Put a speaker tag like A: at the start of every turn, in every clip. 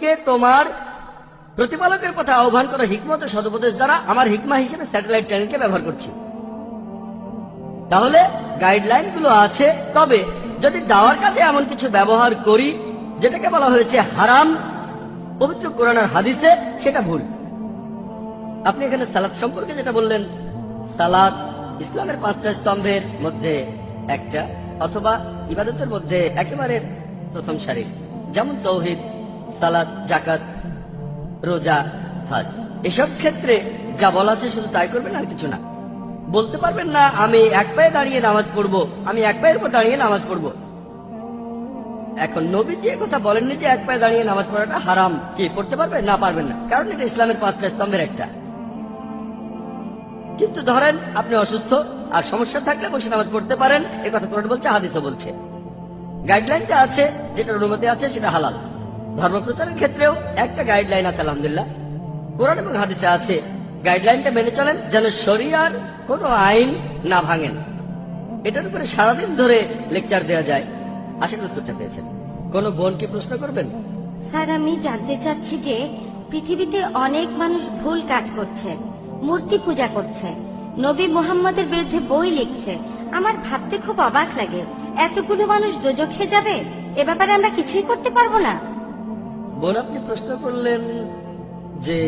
A: মানুষকে তোমার প্রতিপালকের পথে আহ্বান করা হিকমত ও সদুপদেশ দ্বারা আমার হিকমা হিসেবে স্যাটেলাইট চ্যানেলকে ব্যবহার করছি। তাহলে গাইডলাইন গুলো আছে, তবে যদি দাওয়ার কাজে এমন কিছু ব্যবহার করি যেটাকে বলা হয়েছে হারাম পবিত্র কোরআন আর হাদিসে, সেটা ভুল। আপনি এখানে সালাত সম্পর্কে যেটা বললেন, সালাত ইসলামের 5টা স্তম্ভের মধ্যে একটা, অথবা ইবাদতের মধ্যে একেবারে প্রথম সারির, যেমন তৌহিদ, সালাত, জাকাত, রোজা, হজ। এসব ক্ষেত্রে যা বলা আছে শুধু তাই করবেন আর কিছু না। বলতে পারবেন না আমি এক পায়ে দাঁড়িয়ে নামাজ পড়বো, আমি এক পায়ের উপর দাঁড়িয়ে নামাজ পড়বো। এখন নবীজি কথা বলেননি যে এক পায়ে দাঁড়িয়ে নামাজ পড়াটা হারাম। কি পড়তে পারবেন? না, পারবেন না, কারণ এটা ইসলামের 5টা স্তম্ভের একটা। কিন্তু ধরেন আপনি অসুস্থ আর সমস্যা থাকলে বসে নামাজ পড়তে পারেন, এ কথা কোরআন বলছে, হাদিসও বলছে। গাইডলাইনটা আছে, যেটার অনুমতি আছে সেটা হালাল। ধর্ম প্রচারের ক্ষেত্রেও একটা গাইডলাইন আছে, আলহামদুলিল্লাহ কোরআন এবং হাদিসে আছে। গাইডলাইনটা মেনে চলেন যেন শরিয়ার কোনো আইন না ভাঙেন। এটার উপরে সারাদিন ধরে লেকচার দেওয়া যায়। আশা করি উত্তরটা পেয়েছেন। কোন বোন কি প্রশ্ন করবেন?
B: স্যার, আমি জানতে চাচ্ছি যে পৃথিবীতে অনেক মানুষ ভুল কাজ করছে, মূর্তি পূজা করছে, নবী মুহাম্মদের বিরুদ্ধে বই লিখছে। আমার ভাবতে খুব অবাক লাগে, এতগুলো মানুষ দোজখে যাবে, এ ব্যাপারে আমরা কিছুই করতে পারবো না।
A: বোন, আপনি প্রশ্ন করলেন যে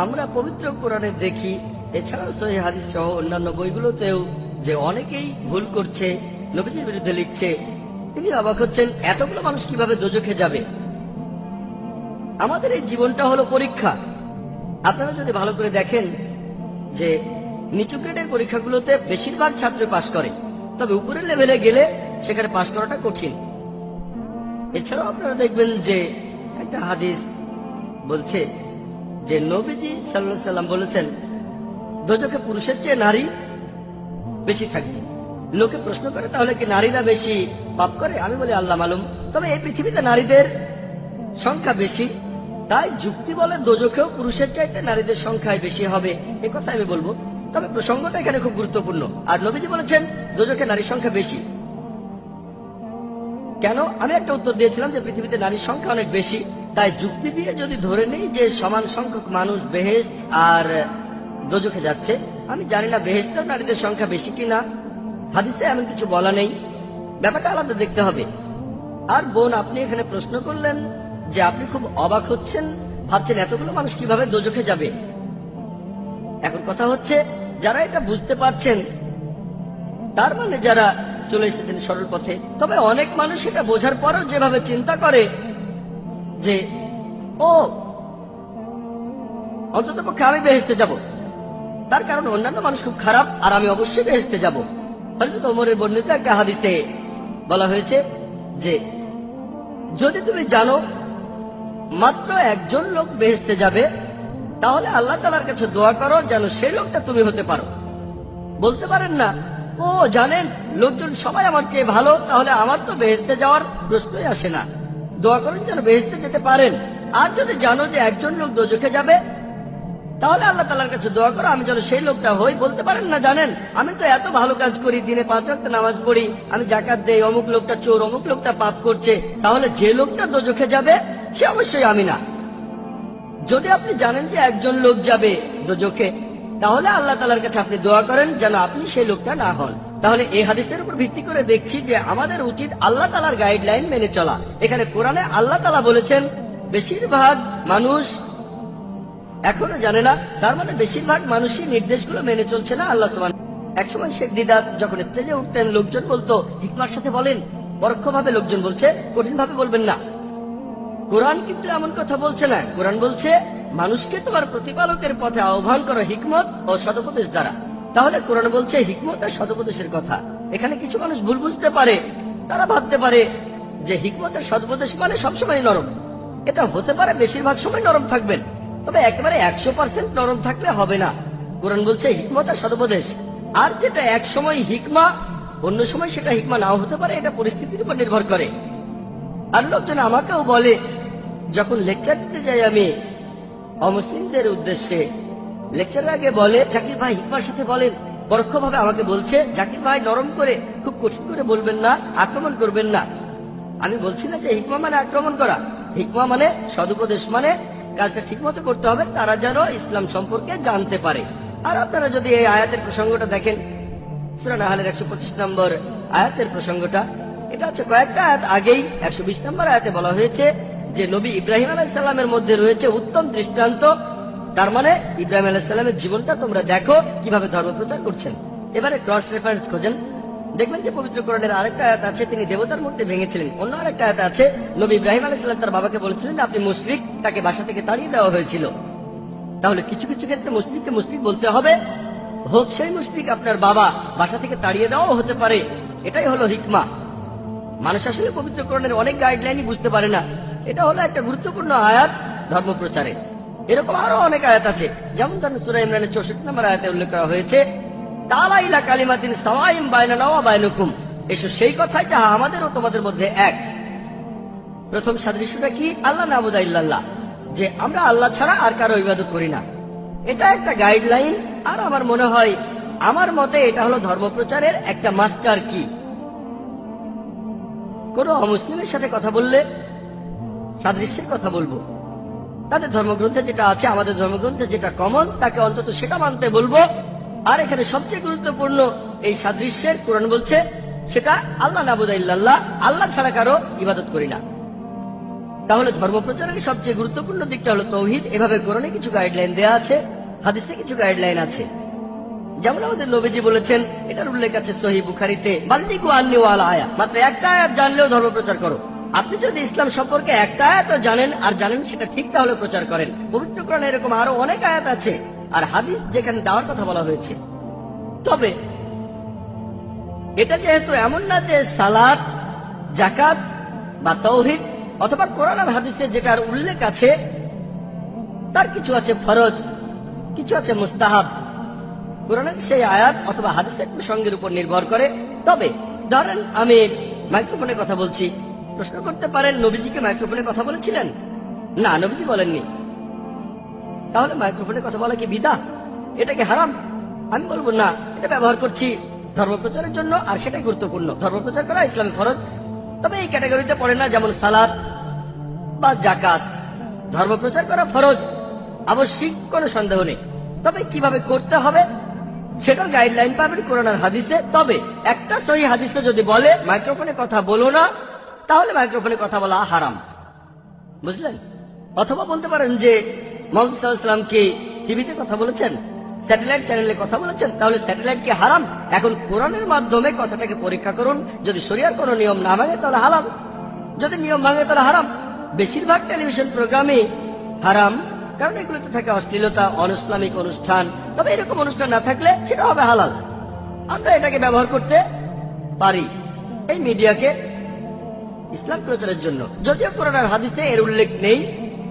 A: আমরা পবিত্র কোরআনে দেখি, এছাড়াও সহিহ হাদিস সহ অন্যান্য বইগুলোতেও, যে অনেকেই ভুল করছে, নবীজির বিরুদ্ধে লিখছে। তিনি অবাক হচ্ছেন এতগুলো মানুষ কিভাবে দোজখে যাবে। আমাদের এই জীবনটা হলো পরীক্ষা। আপনারা যদি ভালো করে দেখেন যে নিচু গ্রেডের পরীক্ষাগুলোতে বেশিরভাগ ছাত্র পাশ করে, তবে উপরের লেভেলে গেলে সেখানে পাশ করাটা কঠিন। এছাড়াও আপনারা দেখবেন যে একটা হাদিস বলছে যে নবীজি সাল্লাল্লাহু আলাইহি সাল্লাম বলেছেন দোজখে পুরুষের চেয়ে নারী বেশি থাকবে। লোকে প্রশ্ন করে তাহলে কি নারীরা বেশি পাপ করে? আমি বলি আল্লাহ মালুম। তবে এই পৃথিবীতে নারীদের সংখ্যা বেশি, তাই যুক্তি বলে দোজখেও পুরুষের চাইতে নারীদের সংখ্যায় বেশি হবে, এ কথা আমি বলবো। তবে প্রসঙ্গটা এখানে খুব গুরুত্বপূর্ণ। আর নবীজি বলেছেন দোজখে নারীর সংখ্যা বেশি। কেন? আমি একটা উত্তর দিয়েছিলাম যে পৃথিবীতে নারীর সংখ্যা অনেক বেশি, তাই যুক্তি দিয়ে যদি ধরে নেই যে সমান সংখ্যক মানুষ বেহেশত আর দোজখে যাচ্ছে, আমি জানি না বেহেশতেও নারীদের সংখ্যা বেশি কিনা, হাদিসে এমন কিছু বলা নেই, ব্যাপারটা আলাদা দেখতে হবে। আর বোন, আপনি এখানে প্রশ্ন করলেন যে আপনি খুব অবাক হচ্ছেন, ভাবছেন এতগুলো মানুষ কিভাবে দোজখে যাবে। এখন কথা হচ্ছে যারা এটা বুঝতে পারছেন, তার মানে যারা চলে এসেছেন সরল পথে। তবে অনেক মানুষ এটা বোঝার পরও যেভাবে চিন্তা করে যে ও অন্ততপক্ষে আমি বেহেশতে যাব, তার কারণ অন্যান্য মানুষ খুব খারাপ আর আমি অবশ্যই বেহেশতে যাব। হযরত ওমরের বর্ণিত একটা হাদিসে বলা হয়েছে যে যদি তুমি জানো মাত্র একজন লোক বেহেশতে যাবে, তাহলে আল্লাহ তাআলার কাছে দোয়া করো যেন সেই লোকটা তুমি হতে পারো। বলতে পারেন না ও জানেন লোকজন সবাই আমার চেয়ে ভালো, তাহলে আমার তো বেহেশতে যাওয়ার প্রশ্নই আসে না। দোয়া করেন যেন বেহেশতে যেতে পারেন। আর যদি জানো যে একজন লোক দোজখে যাবে, তাহলে আল্লাহ তাআলার কাছে দোয়া করো আমি যেন সেই লোকটা হই। বলতে পারেন না জানেন আমি তো এত ভালো কাজ করি, দিনে 5 ওয়াক্ত নামাজ পড়ি, আমি যাকাত দেই, অমুক লোকটা চোর, অমুক লোকটা পাপ করছে, তাহলে যে লোকটা দোজখে যাবে সে অবশ্যই আমি না। যদি আপনি জানেন যে একজন লোক যাবে দোজখে, তাহলে আল্লাহ তাআলার কাছে আপনি দোয়া করেন যেন আপনি সেই লোকটা না হন। তাহলে এই হাদিসের উপর ভিত্তি করে দেখছি যে আমাদের উচিত আল্লাহ তাআলার গাইডলাইন মেনে চলা। এখানে কোরআনে আল্লাহ তাআলা বলেছেন বেশিরভাগ মানুষ এখনো জানে না, তার মানে বেশিরভাগ মানুষই নির্দেশগুলো মেনে চলছে না। আল্লাহ সুবহান। একসময় শেখ দিদাত যখন স্টেজে উঠতেন, লোকজন বলতো হিকমার সাথে বলেন, পরোক্ষভাবে লোকজন বলছে কঠিন ভাবে বলবেন না। কোরআন কিন্তু এমন কথা বলছে না। কোরআন বলছে মানুষকে তোমার প্রতিপালকের পথে আহ্বান করো হিকমত ও সদুপদেশ দ্বারা। তাহলে কোরআন বলছে হিকমত আর সদুপদেশের কথা। এখানে কিছু মানুষ ভুল বুঝতে পারে, তারা ভাবতে পারে যে হিকমত আর সদুপদেশ মানে সবসময় নরম। এটা হতে পারে, বেশিরভাগ সময় নরম থাকবেন, তবে একেবারে 100% নরম থাকলে হবে না। কোরআন বলছে হিকমত আর সদুপদেশ। আর যেটা এক সময় হিকমা, অন্য সময় সেটা হিকমা নাও হতে পারে, এটা পরিস্থিতির উপর নির্ভর করে। আর লোকজন আমাকেও বলে, যখন লেকচার দিতে যাই আমি অমুসলিমদের উদ্দেশ্যে, লেকচারের আগে বলে জাকির ভাই হিকমার সাথে বলেন। পরোক্ষভাবে আমাকে বলছে জাকির ভাই নরম করে, খুব কঠিন করে বলবেন না, আক্রমণ করবেন না। আমি বলছি না যে হিকমা মানে আক্রমণ করা, হিকমা মানে সদুপদেশ, মানে কাজটা ঠিক মতো করতে হবে, তারা যেন ইসলাম সম্পর্কে জানতে পারে। আর আপনারা যদি এই আয়াতের প্রসঙ্গটা দেখেন, সূরা নাহলের 125 নম্বর আয়াতের প্রসঙ্গটা, এটা হচ্ছে কয়েকটা আয়াত আগেই 120 নম্বর আয়াতে বলা হয়েছে যে নবী ইব্রাহিম আলাইহিস সালামের মধ্যে রয়েছে উত্তম দৃষ্টান্ত। তার মানে ইব্রাহিম আলাইহিস সালামের জীবনটা তোমরা দেখো কিভাবে ধর্ম প্রচার করছেন। এবারে ক্রস রেফারেন্স খোঁজেন, দেখবেন যে পবিত্র কোরআনের আরেকটা আয়াত আছে তিনি দেবতার মূর্তি ভেঙেছিলেন। অন্য আরেকটা আয়াত আছে নবী ইব্রাহিম আলাইহিস সালাম তার বাবাকে বলেছিলেন আপনি মুশরিক, তাকে বাসা থেকে তাড়িয়ে দেওয়া হয়েছিল। তাহলে কিছু কিছু ক্ষেত্রে মুশরিককে মুশরিক বলতে হবে, হোক সেই মুশরিক আপনার বাবা, বাসা থেকে তাড়িয়ে দেওয়াও হতে পারে। এটাই হলো হিকমা। মানুষ আসলে পবিত্র কোরআনের অনেক গাইডলাইনই বুঝতে পারে না। এটা হলো একটা গুরুত্বপূর্ণ আয়াত ধর্ম প্রচারে। এরকম আরো অনেক আয়াত আছে, যেমন ধরুন সূরা ইমরানের 64 নম্বর আয়াতে উল্লেখ করা হয়েছে তাআলা ইলা কালিমাতিন সাওয়াইম বাইনানা ওয়া বাইনাকুম, এসো সেই কথাই যাহা আমাদের ও তোমাদের মধ্যে এক। প্রথম সাদৃশ্যটা কি? আল্লাহ নাবুদা ইল্লাল্লাহ, যে আমরা আল্লাহ ছাড়া আর কারো ইবাদত করি না। এটা একটা গাইডলাইন, আর আমার মনে হয়, আমার মতে এটা হলো ধর্মপ্রচারের একটা মাস্টার কি। কোন অমুসলিমের সাথে কথা বললে সাদৃশ্যের কথা বলবো, তাদের ধর্মগ্রন্থে যেটা আছে আমাদের ধর্মগ্রন্থে যেটা কমন তাকে অন্তত সেটা মানতে বলবো। আর এখানে সবচেয়ে গুরুত্বপূর্ণ এই সাদৃশ্যের কোরআন বলছে সেটা আল্লাহ নাবুদা ইল্লাল্লাহ, আল্লাহ ছাড়া কারো ইবাদত করি না। তাহলে ধর্মপ্রচারের সবচেয়ে গুরুত্বপূর্ণ দিকটা হলো তৌহিদ। এভাবে কোরআনে কিছু গাইডলাইন দেয়া আছে, হাদিসে কিছু গাইডলাইন আছে। যেমন আমাদের নবীজি বলেছেন, এটার উল্লেখ আছে সহিহ বুখারীতে, বাল্লিগু আন্নী ওয়ালা আয়া, মাত্র একটা আয়াত জানলেও ধর্মপ্রচার করো। আপনি যদি ইসলাম সম্পর্কে একটা আয়াতও জানেন আর জানেন সেটা ঠিক, তাহলে প্রচার করেন। পবিত্র কোরআনে এরকম আরো অনেক আয়াত আছে আর হাদিস যেখানে দাওয়ার কথা বলা হয়েছে। তবে এটা যেহেতু এমন না যে সালাত, যাকাত বা তাওহীদ অথবা কোরআন আর হাদিসে যেটার উল্লেখ আছে তার কিছু আছে ফরজ, কিছু আছে মুস্তাহাব। কোরআনের সেই আয়াত অথবা হাদিসের প্রসঙ্গের উপর নির্ভর করে। তবে ধরেন আমি মাইক্রোফোনে কথা বলছি, প্রশ্ন করতে পারেন নবীজিকে মাইক্রোফোনে কথা বলেছিলেন? না, নবীজি বলেননি। তাহলে মাইক্রোফোনে কথা বলা কি বিদআত? এটা কি হারাম? আমি বলবো না, এটা ব্যবহার করছি ধর্মপ্রচারের জন্য, আর সেটাই গুরুত্বপূর্ণ। ধর্মপ্রচার করা ইসলামে ফরজ, তবে এই ক্যাটাগরিতে পড়ে না। যেমন সালাত বা যাকাত, ধর্মপ্রচার করা ফরজ, আবশ্যিক, কোনো সন্দেহ নেই। তবে কিভাবে করতে হবে সেটার গাইডলাইন পাবেন কোরআন আর হাদিসে। তবে একটা সহিহ হাদিসে যদি বলে মাইক্রোফোনে কথা বলো না, তাহলে মাইক্রোফোনে কথা বলা হারাম, বুঝলেন? অথবা বলতে পারেন যে মুহাম্মদ সাল্লাল্লাহু আলাইহি ওয়াসাল্লাম কি টিভিতে কথা বলেছেন, স্যাটেলাইট চ্যানেলে কথা বলেছেন, তাহলে স্যাটেলাইট কি হারাম? এখন কোরআনের মাধ্যমে কথাটাকে পরীক্ষা করুন, যদি শরিয়ার কোনো নিয়ম না ভাঙে তাহলে হারাম, যদি নিয়ম ভাঙে তাহলে হারাম। বেশিরভাগ টেলিভিশন প্রোগ্রামে হারাম, কারণ এগুলোতে থাকে অশ্লীলতা, অনইসলামিক অনুষ্ঠান। তবে এরকম অনুষ্ঠান না থাকলে সেটা হবে হালাল। আমরা এটাকে ব্যবহার করতে পারি এই মিডিয়াকে ইসলাম প্রচারের জন্য। যদিও কোরআন আর হাদিসে এর উল্লেখ নেই,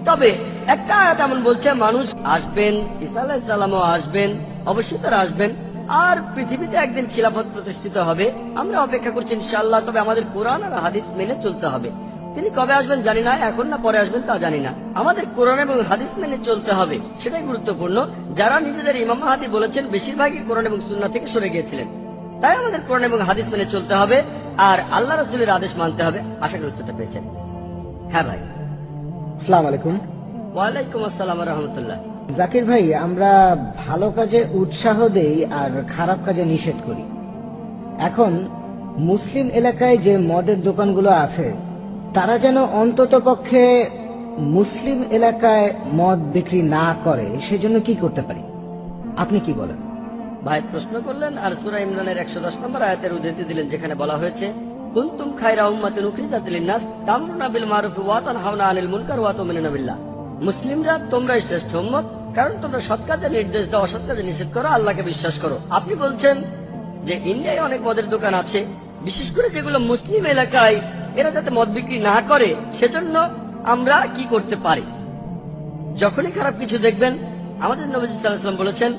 A: তবে একটা আয়াত এমন বলছে মানুষ আসবেন, ঈসা আলাইহিস সালামও আসবেন, অবশ্যই তারা আসবেন, আর পৃথিবীতে একদিন খিলাফত প্রতিষ্ঠিত হবে। আমরা অপেক্ষা করছি ইনশাআল্লাহ। তবে আমাদের কোরআন আর হাদিস মেনে চলতে হবে। তিনি কবে আসবেন জানি না, এখন না পরে আসবেন তা জানি না। আমাদের কোরআন এবং হাদিস মেনে চলতে হবে, সেটাই গুরুত্বপূর্ণ। যারা নিজেদের ইমাম মাহাদি বলেছেন বেশিরভাগই কোরআন এবং সুন্নাহ থেকে সরে গিয়েছিলেন। তাই আমাদের কোরআন এবং হাদিস মেনে চলতে হবে আর আল্লাহ রাসূলের আদেশ মানতে হবে। আশা করি উত্তরটা পেয়েছেন। হ্যাঁ ভাই।
C: আসসালামু আলাইকুম।
A: ওয়ালাইকুম আসসালাম ওয়া রাহমাতুল্লাহ।
C: জাকির ভাই, আমরা ভালো কাজে উৎসাহ দেই আর খারাপ কাজে নিষেধ করি। এখন মুসলিম এলাকায় যে মদের দোকানগুলো আছে তারা যেন অন্তত পক্ষে মুসলিম এলাকায় মদ বিক্রি না করে, সেজন্য কি করতে পারি? আপনি কি বলেন?
A: ভাই প্রশ্ন করলেন আর সূরা ইমরানের 110 নম্বর আয়াতের উদ্ধৃতি দিলেন, যেখানে বলা হয়েছে কুনতুম খায়রা উম্মাতিন উখরিজাত লিন-নাস তা'মুরুনা বিল মারুফি ওয়া তানহাউনা আনিল মুনকার ওয়া তু'মিনুনা বিল্লাহ। মুসলিমরা তোমরাই শ্রেষ্ঠ উম্মত, কারণ তোমরা সৎ কাজে নির্দেশ দাও, অসৎ কাজে নিষেধ করো, আল্লাহকে বিশ্বাস করো। আপনি বলছেন যে ইন্ডিয়ায় অনেক মদের দোকান আছে, বিশেষ করে যেগুলো মুসলিম এলাকায়, এরা যাতে মদ বিক্রি না করে সেজন্য আমরা কি করতে পারি? যখনই খারাপ কিছু দেখবেন, আমাদের নবীজি সাল্লাল্লাহু আলাইহি ওয়াসাল্লাম বলেছেন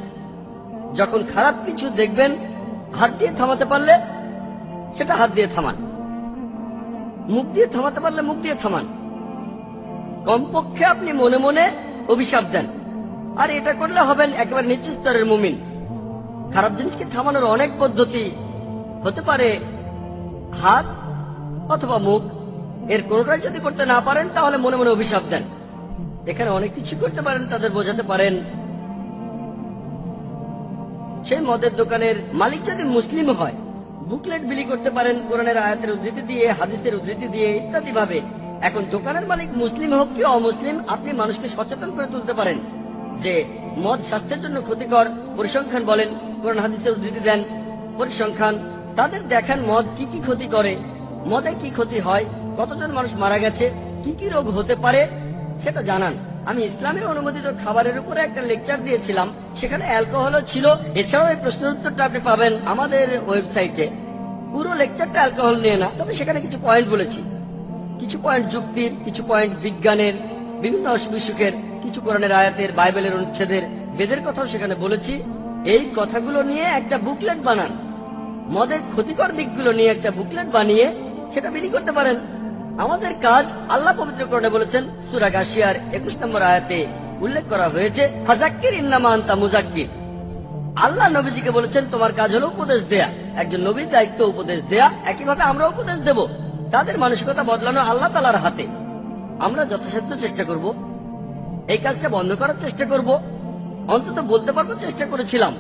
A: যখন খারাপ কিছু দেখবেন হাত দিয়ে থামাতে পারলে সেটা হাত দিয়ে থামান, মুখ দিয়ে থামাতে পারলে মুখ দিয়ে থামান। কমপক্ষে আপনি মনে মনে অভিশাপ দেন, আর এটা করলে হবেন একেবারে নিচু স্তরের মুমিন। খারাপ জিনিসকে থামানোর অনেক পদ্ধতি হতে পারে, হাত অথবা মুখ, এর কোনোটাই যদি করতে না পারেন তাহলে মনে মনে অভিশাপ দেন। এখানে অনেক কিছু করতে পারেন, তাদের বোঝাতে পারেন। সেই মদের দোকানের মালিক যদি মুসলিম হয়, বুকলেট বিলি করতে পারেন কোরআনের আয়াতের উদ্ধৃতি দিয়ে, হাদিসের উদ্ধৃতি দিয়ে, ইত্যাদি ভাবে। এখন দোকানের মালিক মুসলিম হোক কি অমুসলিম, আপনি মানুষকে সচেতন করে তুলতে পারেন যে মদ স্বাস্থ্যের জন্য ক্ষতিকর। পরিসংখ্যান বলেন, কোরআন হাদিসের উদ্ধৃতি দেন, পরিসংখ্যান তাদের দেখান মদ কি কি ক্ষতি করে, মদে কি ক্ষতি হয়, কতজন মানুষ মারা গেছে, কি কি রোগ হতে পারে সেটা জানান। আমি ইসলামে অনুমোদিত খাবারের উপরে একটা লেকচার দিয়েছিলাম, সেখানে অ্যালকোহলও ছিল। এছাড়াও এই প্রশ্নের উত্তরটা আপনি পাবেন আমাদের ওয়েবসাইটে। পুরো লেকচারটা অ্যালকোহল নিয়ে না, তবে সেখানে কিছু পয়েন্ট বলেছি, কিছু পয়েন্ট যুক্তির, কিছু পয়েন্ট বিজ্ঞানের, বিভিন্ন অসুখ বিসুখের, কিছু কোরআনের আয়াতের, বাইবেলের অনুচ্ছেদের, বেদের কথাও সেখানে বলেছি। এই কথাগুলো নিয়ে একটা বুকলেট বানান, মদের ক্ষতিকর দিকগুলো নিয়ে একটা বুকলেট বানিয়ে সেটা বিলি করতে পারেন। আমাদের কাজ আল্লাহ পবিত্র কোরআনে বলেছেন, সূরা গাশিয়ার 21 নম্বর আয়াতে উল্লেখ করা হয়েছে, ফাযাক্কির ইন্নামা আনতা মুযাক্কির। আল্লাহ নবীজিকে বলেছেন তোমার কাজ হলো উপদেশ দেয়া। একজন নবীর দায়িত্ব উপদেশ দেয়া, একইভাবে আমরা উপদেশ দেব। তাদের মানসিকতা বদলানো আল্লাহ তাআলার হাতে। আমরা যথাসাধ্য চেষ্টা করব, এই কাজটা বন্ধ করার চেষ্টা করব, অন্তত বলতে পারবো চেষ্টা করেছিলাম।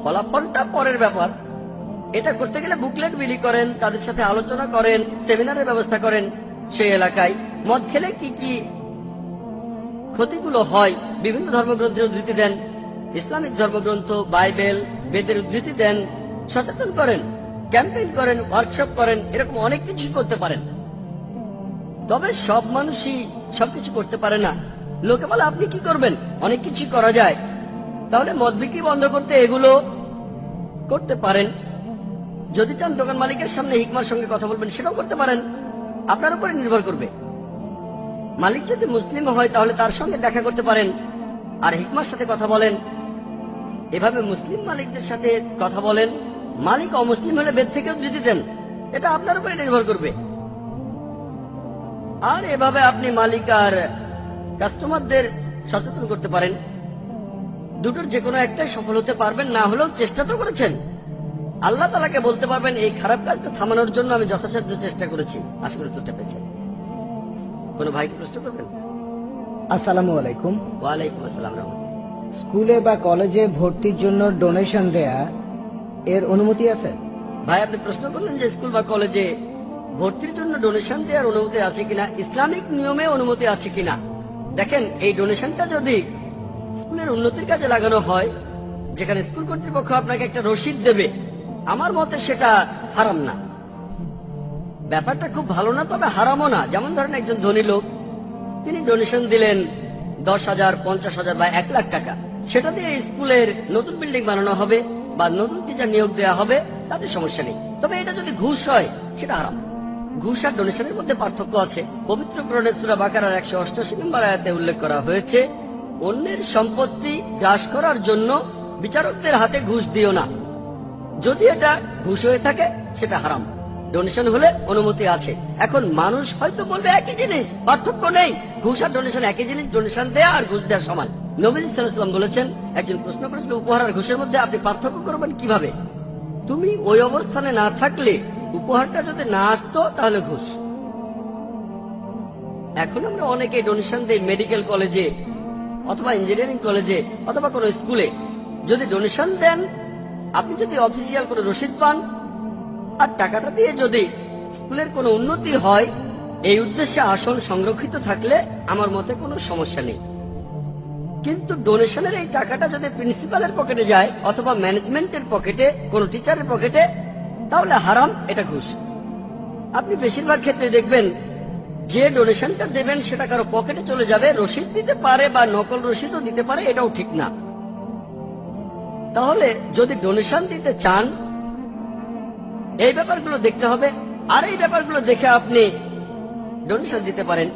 A: ফলাফলটা পরের ব্যাপার। এটা করতে গেলে বুকলেট বিলি করেন, তাদের সাথে আলোচনা করেন, সেমিনারের ব্যবস্থা করেন। সেই এলাকায় মদ খেলে কি কি ক্ষতিগুলো হয় বিভিন্ন ধর্মগ্রন্থের উদ্ধৃতি দেন, ইসলামিক ধর্মগ্রন্থ, বাইবেল, বেদের উদ্ধৃতি দেন, সচেতন করেন, ক্যাম্পেইন করেন, ওয়ার্কশপ করেন, এরকম অনেক কিছু করতে পারেন। তবে সব মানুষই সবকিছু করতে পারে না। লোকে বলে আপনি কি করবেন, অনেক কিছু করা যায়। তাহলে মদ বিক্রি বন্ধ করতে এগুলো করতে পারেন। যদি চান দোকান মালিকের সামনে হিকমার সঙ্গে কথা বলবেন, সেটাও করতে পারেন, আপনার উপরে নির্ভর করবে। মালিক যদি মুসলিম হয় তাহলে তার সঙ্গে দেখা করতে পারেন আর হিকমার সাথে কথা বলেন। এভাবে মুসলিম মালিকদের সাথে কথা বলেন। মালিক অমুসলিম হলে বেদ থেকে উদ্ধৃতি দেন, এটা আপনার উপরে নির্ভর করবে। আর এভাবে আপনি মালিক আর কাস্টমারদের সচেতন করতে পারেন। দুটোর যে কোনো একটাই সফল হতে পারবেন, না হলেও চেষ্টা তো করেছেন। আল্লাহ তাআলাকে বলতে পারবেন এই খারাপ কাজটা থামানোর জন্য আমি যথাসাধ্য চেষ্টা করেছি। আশা করি উত্তরটা পেয়েছেন। কোনো ভাইকে প্রশ্ন করবেন?
C: আসসালামু আলাইকুম।
A: ওয়ালাইকুম আসসালাম।
C: স্কুলে বা কলেজে ভর্তির জন্য ডোনেশন দেয়া এর অনুমতি আছে?
A: ভাই, আপনি প্রশ্ন করলেন যে স্কুল বা কলেজে ভর্তির জন্য ডোনেশন দেওয়ার অনুমতি আছে কিনা, ইসলামিক নিয়মে অনুমতি আছে কিনা। দেখেন, এই ডোনেশনটা যদি স্কুলের উন্নতির কাজে লাগানো হয়, যেখানে স্কুল কর্তৃপক্ষ আপনাকে একটা রসিদ দেবে, আমার মতে সেটা হারাম না। ব্যাপারটা খুব ভালো না, তবে হারামও না। যেমন ধরেন একজন ধনী লোক, তিনি ডোনেশন দিলেন 10,000, 50,000 বা 1 লাখ টাকা, সেটা দিয়ে স্কুলের নতুন বিল্ডিং বানানো হবে বা নতুন টিচার নিয়োগ দেওয়া হবে, তাতে সমস্যা নেই। তবে এটা যদি ঘুষ হয় সেটা হারাম। ঘুষ আর ডোনেশনের মধ্যে পার্থক্য আছে। পবিত্র কোরআনে সূরা বাকারার 188 নম্বর আয়াতে উল্লেখ করা হয়েছে, অন্যের সম্পত্তি গ্রাস করার জন্য বিচারকদের হাতে ঘুষ দিও না। যদি এটা ঘুষ হয়ে থাকে সেটা হারাম। ডোনেশন হলে অনুমতি আছে। এখন মানুষ হয়তো বলবে একই জিনিস, পার্থক্য নেই, ঘুষ আর ডোনেশন একই জিনিস, ডোনেশন দেয়া আর ঘুষ দেওয়া সমান। নবী সাল্লাল্লাহু আলাইহি ওয়াসাল্লাম বলেছেন, একজন প্রশ্ন করেছিল উপহার আর ঘুষের মধ্যে আপনি পার্থক্য করবেন কিভাবে? তুমি ওই অবস্থানে না থাকলে, উপহারটা যদি না আসতো তাহলে ঘুষ। এখন আমরা অনেকে ডোনেশন দেই মেডিকেল কলেজে অথবা ইঞ্জিনিয়ারিং কলেজে অথবা কোনো স্কুলে। যদি ডোনেশন দেন, আপনি যদি অফিসিয়াল কোনো রসিদ পান আর টাকাটা দিয়ে যদি স্কুলের কোনো উন্নতি হয়, এই উদ্দেশ্যে আসল সংরক্ষিত থাকলে আমার মতে কোনো সমস্যা নেই। কিন্তু ডোনেশনের এই টাকাটা যদি প্রিন্সিপালের পকেটে যায় অথবা ম্যানেজমেন্টের পকেটে, কোনো টিচারের পকেটে, তাহলে হারাম, এটা ঘুষ। আপনি বেশিরভাগ ক্ষেত্রে দেখবেন যে ডোনেশনটা দেবেন সেটা কারো পকেটে চলে যাবে, রসিদ দিতে পারে বা নকল রসিদও দিতে পারে, এটাও ঠিক না। তাহলে যদি ডোনেশন দিতে চান, এই ব্যাপারগুলো দেখতে হবে। আর এই ব্যাপারগুলো দেখে আপনি ডোনেশন দিতে পারেন,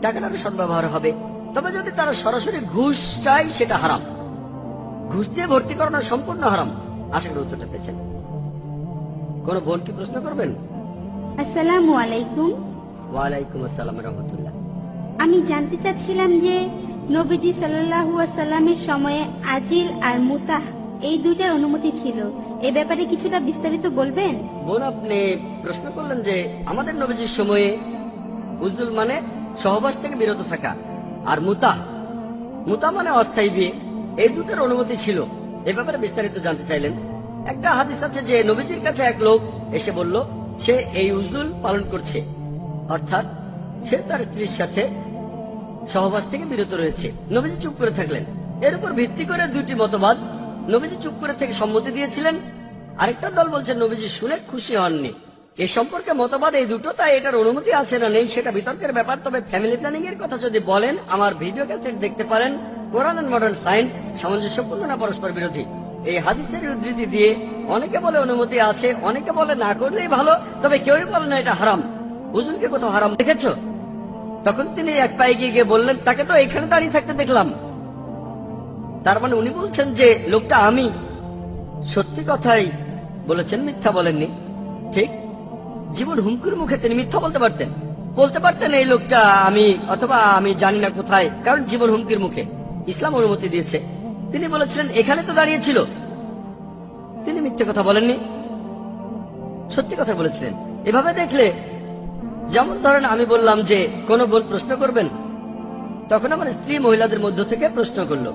A: টাকাটার সদ্ব্যবহার হবে। তবে যদি তারা সরাসরি ঘুষ চায়, সেটা হারাম। ঘুষ দিয়ে ভর্তি করানো সম্পূর্ণ হারাম। আশা করি উত্তরটা পেয়েছেন। কোন বোন কি প্রশ্ন করবেন?
B: আসসালামু আলাইকুম।
A: ওয়ালাইকুম আসসালাম রাহমাতুল্লাহ।
B: আমি জানতে চাচ্ছিলাম যে নবীজি সাল্লাল্লাহু আলাইহি ওয়াসাল্লামের সময়ে আজিল আর মুতাহ এই দুইটার অনুমতি ছিল, এই ব্যাপারে কিছুটা বিস্তারিত বলবেন?
A: বোন, আপনি প্রশ্ন করলেন যে আমাদের নবীজির সময়ে উজুল মানে সহবাস থেকে বিরত থাকা, আর মুতা মুতা মানে অস্থায়ী বিয়ে। এই দুটোর অনুমতি ছিল। এ ব্যাপারে বিস্তারিত জানতে চাইলেন। একটা হাদিস আছে যে নবীজির কাছে এক লোক এসে বলল সে এই উজুল পালন করছে, অর্থাৎ সে তার স্ত্রীর সাথে সহবাস থেকে বিরত রয়েছে। নবীজি চুপ করে থাকলেন। এর উপর ভিত্তি করে দুইটি মতবাদ। নবীজি চুপ করে থেকে সম্মতি দিয়েছিলেন, আরেকটা দল বলছে নবীজি শুনে খুশি হননি। এ সম্পর্কে মতবাদ এই দুটো, তাই এটার অনুমতি আছে না নেই সেটা বিতর্কের ব্যাপার। তবে ফ্যামিলি প্ল্যানিং এর কথা যদি বলেন, আমার ভিডিও ক্যাসেট দেখতে পারেন। কোরআন এন্ড মডার্ন সায়েন্স সামঞ্জস্যপূর্ণ না পরস্পর বিরোধী? এই হাদিসের উদ্ধৃতি দিয়ে অনেকে বলে অনুমতি আছে, অনেকে বলে না করলেই ভালো, তবে কেউই বলে না এটা হারাম। হুজুরকে কোথাও হারাম দেখেছ? তখন তিনি এক পায়ে এগিয়ে গিয়ে বললেন, তাকে তো এখানে দাঁড়িয়ে থাকতে দেখলাম। তার মানে উনি বলছেন যে লোকটা আমি। সত্যি কথাই বলেছেন, মিথ্যা বলেননি। ঠিক, জীবন হুমকির মুখে তিনি মিথ্যা বলতে পারতেন এই লোকটা আমি, অথবা আমি জানি না কোথায়, কারণ জীবন হুমকির মুখে। ইসলাম অনুমতি দিয়েছে। তিনি বলেছিলেন এখানে তো দাঁড়িয়েছিল। তিনি মিথ্যে কথা বলেননি, সত্যি কথা বলেছিলেন। এভাবে দেখলে, যেমন ধরেন আমি বললাম যে কোন বোন প্রশ্ন করবেন, তখন আমার স্ত্রী মহিলাদের মধ্য থেকে প্রশ্ন করলো,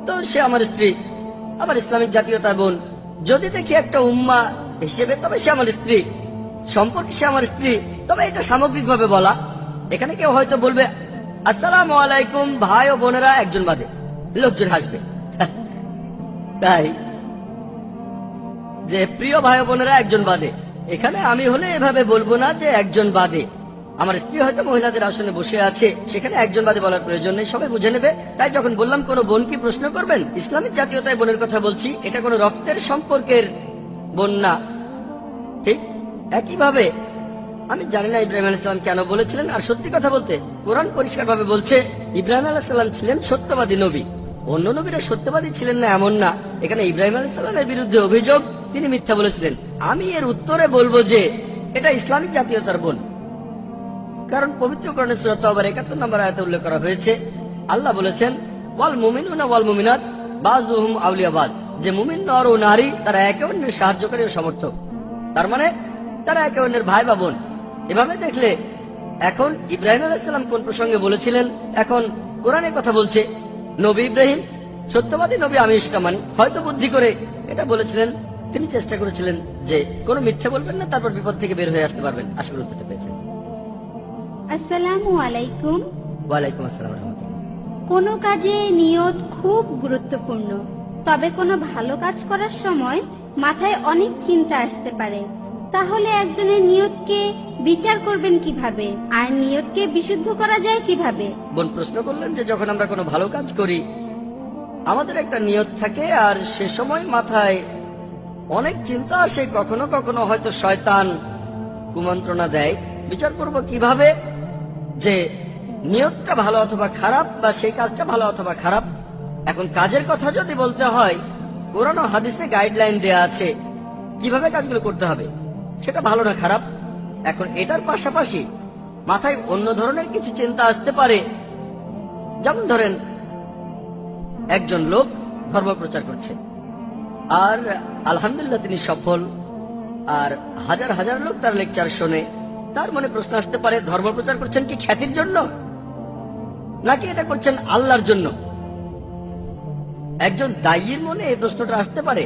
A: তো সে আমার স্ত্রী, আবার ইসলামিক জাতীয়তার বোন। যদি দেখি একটা উম্মা হিসেবে, তবে সে আমার স্ত্রী, সম্পর্কে সে আমার স্ত্রী। তবে এটা সামগ্রিকভাবে বলা। এখানে কেউ হয়তো বলবে আসসালামু আলাইকুম ভাই ও বোনেরা একজন বাদে, লোকজন হাসবে। তাই যে প্রিয় ভাই ও বোনেরা একজন বাদে, এখানে আমি হলে এভাবে বলবো না যে একজন বাদে। আমার স্ত্রী হয়তো মহিলাদের আসনে বসে আছে, সেখানে একজন বাদে বলার প্রয়োজন নেই, সবাই বুঝে নেবে। তাই যখন বললাম কোন বোন কি প্রশ্ন করবেন, ইসলামিক জাতীয়তায় বোনের কথা বলছি, এটা কোনো রক্তের সম্পর্কের বোন না। ঠিক একইভাবে আমি জানি না ইব্রাহিম আলাইহিস সালাম কেন বলেছিলেন। আর সত্যি কথা বলতে, কোরআন পরিষ্কার ভাবে বলছে ইব্রাহিম আলাইহিস সালাম ছিলেন সত্যবাদী নবী। অন্য নবীরা সত্যবাদী ছিলেন না এমন না। এখানে ইব্রাহিম আলাইহিস সালামের বিরুদ্ধে অভিযোগ তিনি মিথ্যা বলেছিলেন। আমি এর উত্তরে বলবো যে এটা ইসলামিক জাতীয়তার বোন, কারণ পবিত্র কোরআনে সূরা তাওবার ৭১ নম্বর আয়াতে উল্লেখ করা হয়েছে, আল্লাহ বলেছেন ওয়াল মুমিনুনা ওয়াল মুমিনাত বাযুহুম আউলিয়া বায, যে মুমিন নর ও নারী তারা একে অন্যের সাহায্যকারী ও সমর্থক। তার মানে তারা একে অন্যের ভাই বা বোন। এভাবে দেখলে এখন ইব্রাহিম আলাইহিস সালাম কোন প্রসঙ্গে বলেছিলেন, এখন কোরআনে কথা বলছে নবী ইব্রাহিম সত্যবাদী নবী, আমি সেটা মানি। হয়তো বুদ্ধি করে এটা বলেছিলেন, তিনি চেষ্টা করেছিলেন যে কোনো মিথ্যে বলবেন না, তারপর বিপদ থেকে বের হয়ে আসতে পারবেন। আসল উত্তরটা পেয়েছেন।
B: আসসালামু আলাইকুম।
A: ওয়ালাইকুম আসসালাম ওয়া রাহমাতুল্লাহ।
B: কোনো কাজে নিয়ত খুব গুরুত্বপূর্ণ, তবে কোনো ভালো কাজ করার সময় মাথায় অনেক চিন্তা আসতে পারে। তাহলে একজনের নিয়তকে বিচার করবেন কিভাবে, আর নিয়তকে বিশুদ্ধ করা যায় কিভাবে?
A: বোন প্রশ্ন করলেন যে যখন আমরা কোনো ভালো কাজ করি, আমাদের একটা নিয়ত থাকে, আর সে সময় মাথায় অনেক চিন্তা আসে, কখনো কখনো হয়তো শয়তান কুমন্ত্রণা দেয়। বিচার করব কিভাবে যে নিয়তটা ভালো অথবা খারাপ, বা সেই কাজটা ভালো অথবা খারাপ। এখন কাজের কথা যদি বলতে হয়, কোরআন ও হাদিসে গাইডলাইন দেয়া আছে কিভাবে কাজগুলো করতে হবে, সেটা ভালো না খারাপ। এখন এটার পাশাপাশি মাথায় অন্য ধরনের কিছু চিন্তা আসতে পারে। যেমন ধরেন একজন লোক ধর্ম প্রচার করছে, আর আলহামদুলিল্লাহ তিনি সফল, আর হাজার হাজার লোক তার লেকচার শোনে। তার মনে প্রশ্ন আসতে পারে, ধর্ম প্রচার করছেন কি খ্যাতির জন্য, নাকি এটা করছেন আল্লাহর জন্য? একজন দায়ীর মনে এই প্রশ্নটা আসতে পারে।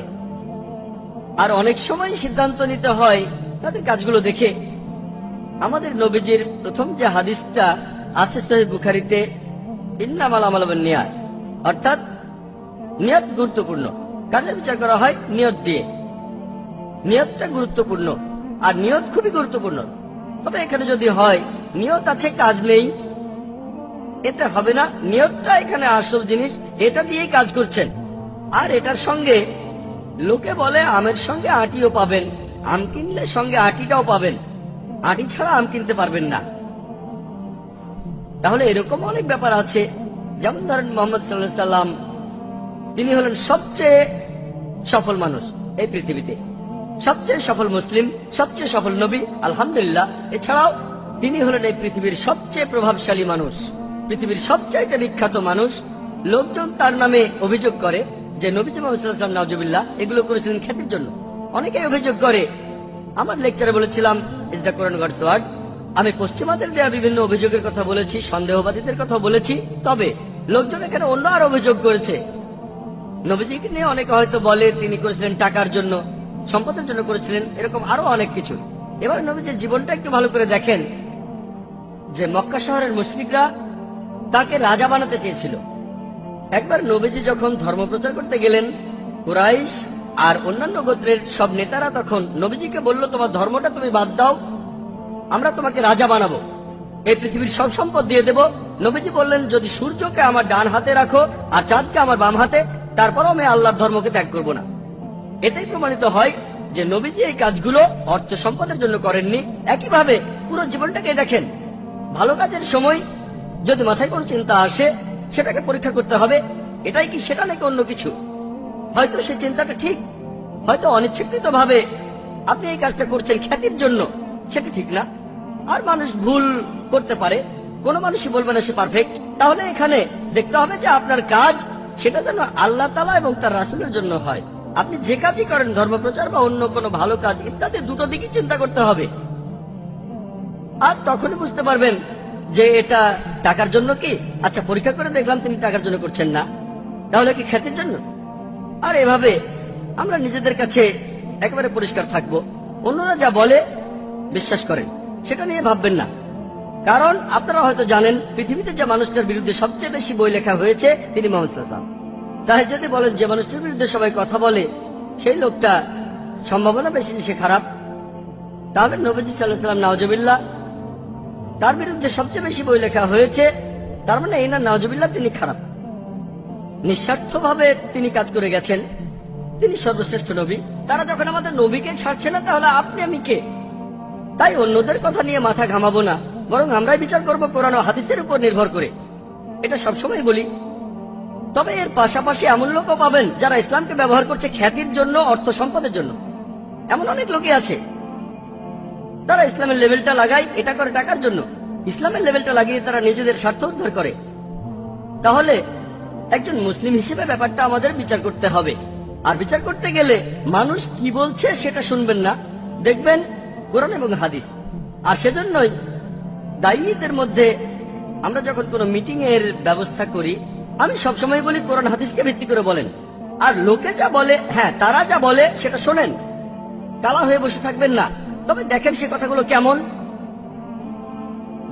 A: আর অনেক সময় সিদ্ধান্ত নিতে হয় তাদের কাজগুলো দেখে। আমাদের নবীজির প্রথম যে হাদিসটা আছে সহিহ বুখারীতে, ইন্নামাল আমালু বিন্নিয়াত, অর্থাৎ নিয়ত গুরুত্বপূর্ণ। কাজের বিচার করা হয় নিয়ত দিয়ে। নিয়তটা গুরুত্বপূর্ণ, আর নিয়ত খুবই গুরুত্বপূর্ণ। তবে এখানে যদি হয় নিয়ত আছে কাজ নেই, এটা হবে না। নিয়তটা এখানে আসল জিনিস, এটা দিয়েই কাজ করছেন। আর এটার সঙ্গে লোকে বলে আমের সঙ্গে আটিও পাবেন, আম কিনলে সঙ্গে আটিটাও পাবেন, আটি ছাড়া আম কিনতে পারবেন না। তাহলে এরকম অনেক ব্যাপার আছে। যেমন ধরেন মুহাম্মদ সাল্লাল্লাহু আলাইহি সাল্লাম, তিনি হলেন সবচেয়ে সফল মানুষ এই পৃথিবীতে, সবচেয়ে সফল মুসলিম, সবচেয়ে সফল নবী, আলহামদুলিল্লাহ। এছাড়াও তিনি হলেন এই পৃথিবীর সবচেয়ে প্রভাবশালী মানুষ, পৃথিবীর সবচাইতে বিখ্যাত মানুষ। লোকজন তার নামে অভিযোগ করে যে নবীজি মুহাম্মদ সাল্লাল্লাহু আলাইহি ওয়াসাল্লাম নাউজুবিল্লাহ এগুলো করেছিলেন খ্যাতির জন্য। অনেকেই অভিযোগ করে, আমার লেকচারে বলেছিলাম is the Quran God's word, আমি পশ্চিমাদের দেয়া বিভিন্ন অভিযোগের কথা বলেছি, সন্দেহবাদীদের কথা বলেছি, তবে লোকজন এখানে অন্য আর অভিযোগ করেছে। নবীজিকে নিয়ে অনেকে হয়তো বলে তিনি করেছিলেন টাকার জন্য, সম্পদের জন্য করেছিলেন, এরকম আরো অনেক কিছু। এবার নবীজির জীবনটা একটু ভালো করে দেখেন যে মক্কা শহরের মুশরিকরা তাকে রাজা বানাতে চেয়েছিল। একবার নবীজি যখন ধর্ম প্রচার করতে গেলেন, কুরাইশ আর অন্যান্য গোত্রের সব নেতারা তখন নবীজিকে বলল, তোমার ধর্মটা তুমি বাদ দাও, আমরা তোমাকে রাজা বানাবো, এই পৃথিবীর সব সম্পদ দিয়ে দেব। নবীজি বললেন, যদি সূর্যকে আমার ডান হাতে রাখো আর চাঁদকে আমার বাম হাতে, তারপরও আমি আল্লাহর ধর্মকে ত্যাগ করব না। এটাই প্রমাণিত হয় যে নবীজি এই কাজগুলো অর্থ সম্পদের জন্য করেননি। একইভাবে পুরো জীবনটাকে দেখেন, ভালো কাজের সময় যদি মাথায় কোনো চিন্তা আসে, সেটাকে পরীক্ষা করতে হবে, এটাই কি সেটা নাকি অন্য কিছু। হয়তো সেই চিন্তাটা ঠিক, হয়তো অনিচ্ছাকৃত ভাবে আপনি এই কাজটা করছেন খ্যাতির জন্য, সেটা ঠিক না। আর মানুষ ভুল করতে পারে, কোনো মানুষই বলবে না সে পারফেক্ট। তাহলে এখানে দেখতে হবে যে আপনার কাজ সেটা যেন আল্লাহ তাআলা এবং তার রাসূলের জন্য হয়। আপনি যে কাজই করেন, ধর্মপ্রচার বা অন্য কোনো ভালো কাজ ইত্যাদি, দুটো দিকই চিন্তা করতে হবে। আর তখনই বুঝতে পারবেন যে এটা টাকার জন্য কি। আচ্ছা, পরীক্ষা করে দেখলাম তিনি টাকার জন্য করছেন না, তাহলে কি খ্যাতির জন্য? আর এভাবে আমরা নিজেদের কাছে একেবারে পরিষ্কার থাকব। অন্যরা যা বলে বিশ্বাস করেন, সেটা নিয়ে ভাববেন না। কারণ আপনারা হয়তো জানেন পৃথিবীতে যে মানুষটার বিরুদ্ধে সবচেয়ে বেশি বই লেখা হয়েছে তিনি মুহাম্মদ সাল্লাল্লাহু আলাইহি ওয়াসাল্লাম। তাই যদি বলেন যে মানুষটার বিরুদ্ধে সবাই কথা বলে, সেই লোকটা সম্ভাবনা বেশি যে সে খারাপ, তাহলে নবীজি সাল্লাল্লাহু আলাইহি ওয়াসাল্লাম নাউজুবিল্লাহ, তার বিরুদ্ধে সবচেয়ে বেশি বই লেখা হয়েছে, তার মানে এই না নাউজুবিল্লাহ তিনি খারাপ। নিঃস্বার্থভাবে তিনি কাজ করে গেছেন, তিনি সর্বশ্রেষ্ঠ নবী। তারা যখন আমাদের নবীকে ছাড়ছে না, তাহলে আপনি আমি কে? তাই অন্যদের কথা নিয়ে মাথা ঘামাবো না, বরং আমরাই বিচার করব কোরআন ও হাদিসের উপর নির্ভর করে। এটা সবসময় বলি। তবে এর পাশাপাশি এমন লোকও পাবেন যারা ইসলামকে ব্যবহার করছে খ্যাতির জন্য, অর্থ সম্পদের জন্য। এমন অনেক লোকই আছে, তারা ইসলামের লেভেলটা লাগায় এটা করে টাকার জন্য, ইসলামের লেভেলটা লাগিয়ে তারা নিজেদের স্বার্থ উদ্ধার করে। তাহলে একজন মুসলিম হিসেবে ব্যাপারটা আমাদের বিচার করতে হবে। আর বিচার করতে গেলে মানুষ কি বলছে সেটা শুনবেন না, দেখবেন কোরআন এবং হাদিস। আর সেজন্যই দায়ীদের মধ্যে আমরা যখন কোনো মিটিং এর ব্যবস্থা করি, আমি সবসময় বলি কোরআন হাদিসকে ভিত্তি করে বলেন। আর লোকে যা বলে, হ্যাঁ তারা যা বলে সেটা শোনেন, কালা হয়ে বসে থাকবেন না। তবে দেখেন সে কথাগুলো কেমন।